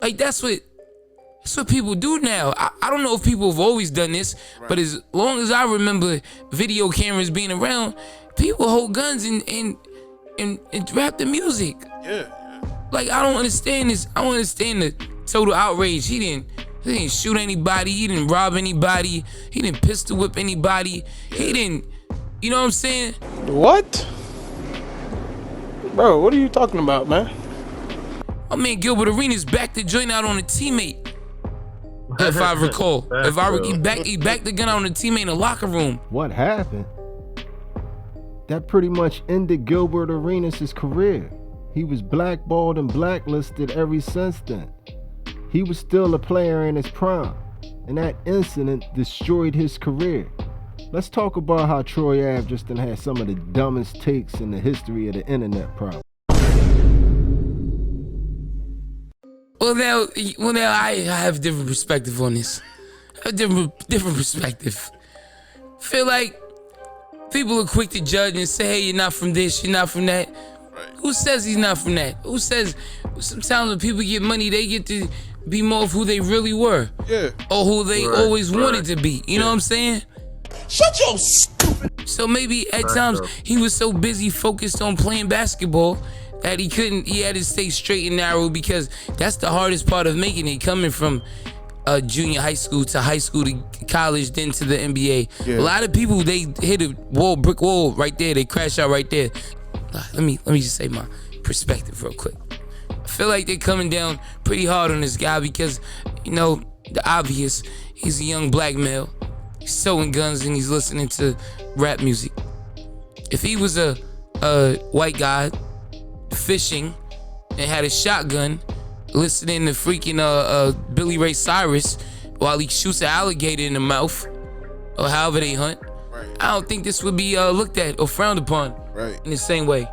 Like that's what people do now. I don't know if people have always done this, but as long as I remember video cameras being around, people hold guns and rap the music. Yeah. Like I don't understand this. I don't understand the total outrage. He didn't shoot anybody. He didn't rob anybody. He didn't pistol whip anybody. He didn't. You know what I'm saying? What? Bro, what are you talking about, man? My man Gilbert Arenas backed the joint out on a teammate. If I recall, he backed the gun out on a teammate in the locker room. What happened? That pretty much ended Gilbert Arenas' career. He was blackballed and blacklisted ever since then. He was still a player in his prime, and that incident destroyed his career. Let's talk about how Troy Ave just had some of the dumbest takes in the history of the internet, probably. Well now I have a different perspective on this. I have a different perspective. Feel like people are quick to judge and say, hey, you're not from this, you're not from that. Right. Who says he's not from that? Who says sometimes when people get money, they get to be more of who they really were? Yeah. Or who they always wanted to be. You know what I'm saying? Shut your stupid. So maybe at times he was so busy focused on playing basketball that he had to stay straight and narrow, because that's the hardest part of making it, coming from junior high school to college, then to the NBA. Yeah. A lot of people, they hit a brick wall right there, they crash out right there. Let me just say my perspective real quick. I feel like they're coming down pretty hard on this guy because, you know, the obvious, he's a young black male, he's sewing guns and he's listening to rap music. If he was a white guy fishing and had a shotgun listening to freaking Billy Ray Cyrus while he shoots an alligator in the mouth, or however they hunt, I don't think this would be looked at or frowned upon in the same way.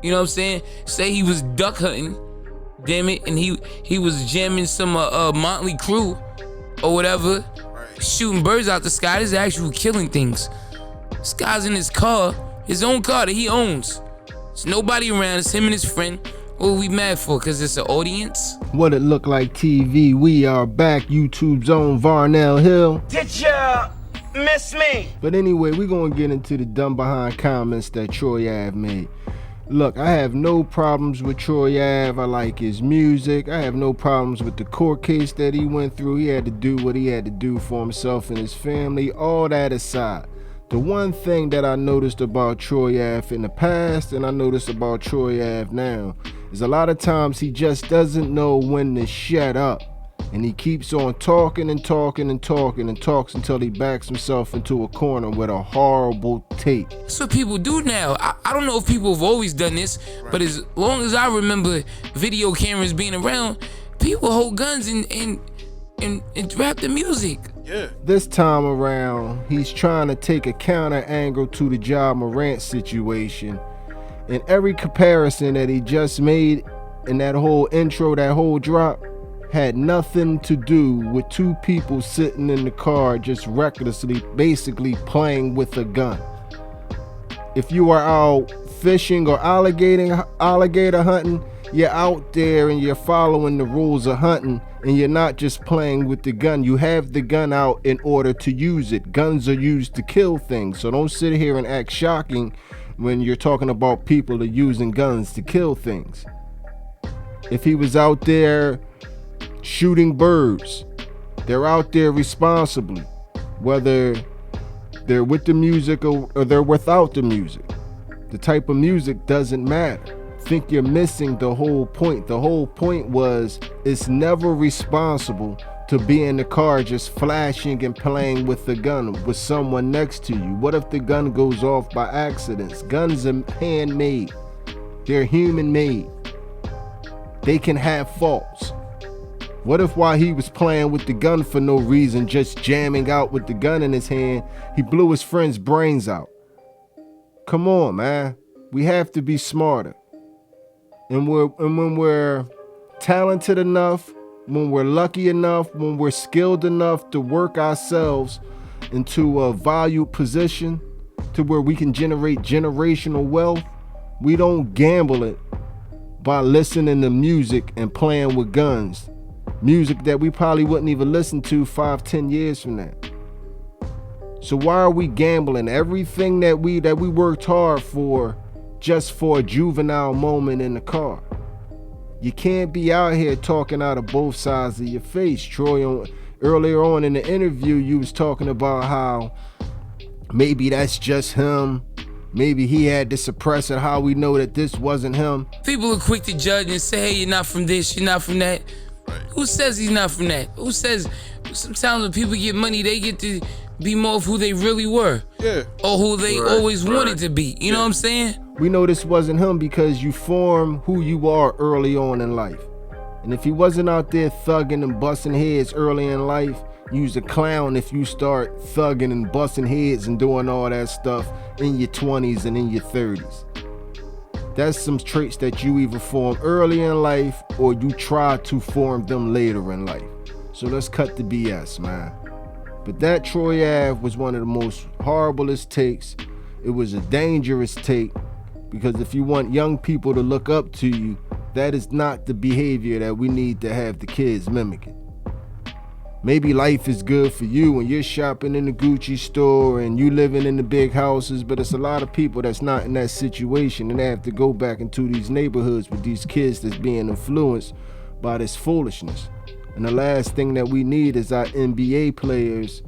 You know what I'm saying? Say he was duck hunting, damn it, and he was jamming some Motley Crue or whatever, shooting birds out the sky. This is actual killing things. This guy's in his car, his own car that he owns. There's nobody around, it's him and his friend. What are we mad for? Because it's an audience? What it look like TV, we are back, YouTube's own Varnell Hill. Did ya miss me? But anyway, we're gonna get into the dumb behind comments that Troy Ave made. Look, I have no problems with Troy Ave. I like his music. I have no problems with the court case that he went through. He had to do what he had to do for himself and his family. All that aside, the one thing that I noticed about Troy Ave in the past, and I noticed about Troy Ave now, is a lot of times he just doesn't know when to shut up. And he keeps on talking and talking and talking and talks until he backs himself into a corner with a horrible take. That's what people do now. I don't know if people have always done this, but as long as I remember video cameras being around, people hold guns and rap the music. Yeah. This time around, he's trying to take a counter angle to the Ja Morant situation. And every comparison that he just made in that whole intro, that whole drop, had nothing to do with two people sitting in the car just recklessly, basically playing with a gun. If you are out fishing or alligator hunting, you're out there and you're following the rules of hunting, and you're not just playing with the gun. You have the gun out in order to use it. Guns are used to kill things, so don't sit here and act shocking when you're talking about people that are using guns to kill things. If he was out there shooting birds, they're out there responsibly, whether they're with the music or they're without the music. The type of music doesn't matter. I think you're missing the whole point. The whole point was, it's never responsible to be in the car just flashing and playing with the gun with someone next to you. What if the gun goes off by accidents? Guns are handmade. They're human made. They can have faults. What if while he was playing with the gun for no reason, just jamming out with the gun in his hand, he blew his friend's brains out? Come on, man. We have to be smarter. And when we're talented enough, when we're lucky enough, when we're skilled enough to work ourselves into a valued position to where we can generate generational wealth, we don't gamble it by listening to music and playing with guns Music that we probably wouldn't even listen to 5-10 years from now. So why are we gambling everything that we worked hard for just for a juvenile moment in the car? You can't be out here talking out of both sides of your face. Troy, earlier on in the interview, you was talking about how maybe that's just him. Maybe he had to suppress it. How we know that this wasn't him? People are quick to judge and say, hey, you're not from this, you're not from that. Who says he's not from that? Who says sometimes when people get money, they get to be more of who they really were? Yeah. Or who they always wanted to be. You know what I'm saying? We know this wasn't him because you form who you are early on in life. And if he wasn't out there thugging and busting heads early in life, you's a clown if you start thugging and busting heads and doing all that stuff in your 20s and in your 30s. That's some traits that you either form early in life or you try to form them later in life. So let's cut the BS, man. But that Troy Ave was one of the most horriblest takes. It was a dangerous take because if you want young people to look up to you, that is not the behavior that we need to have the kids mimicking. Maybe life is good for you when you're shopping in the Gucci store and you living in the big houses, but it's a lot of people that's not in that situation and they have to go back into these neighborhoods with these kids that's being influenced by this foolishness. And the last thing that we need is our NBA players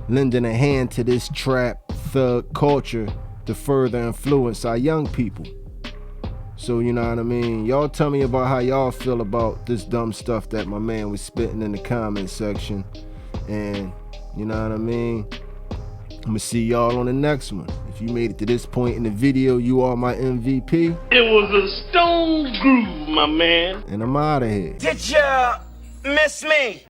lending a hand to this trap thug culture to further influence our young people. So, you know what I mean? Y'all tell me about how y'all feel about this dumb stuff that my man was spitting in the comment section. And, you know what I mean? I'm gonna see y'all on the next one. If you made it to this point in the video, you are my MVP. It was a stone groove, my man. And I'm out of here. Did ya miss me?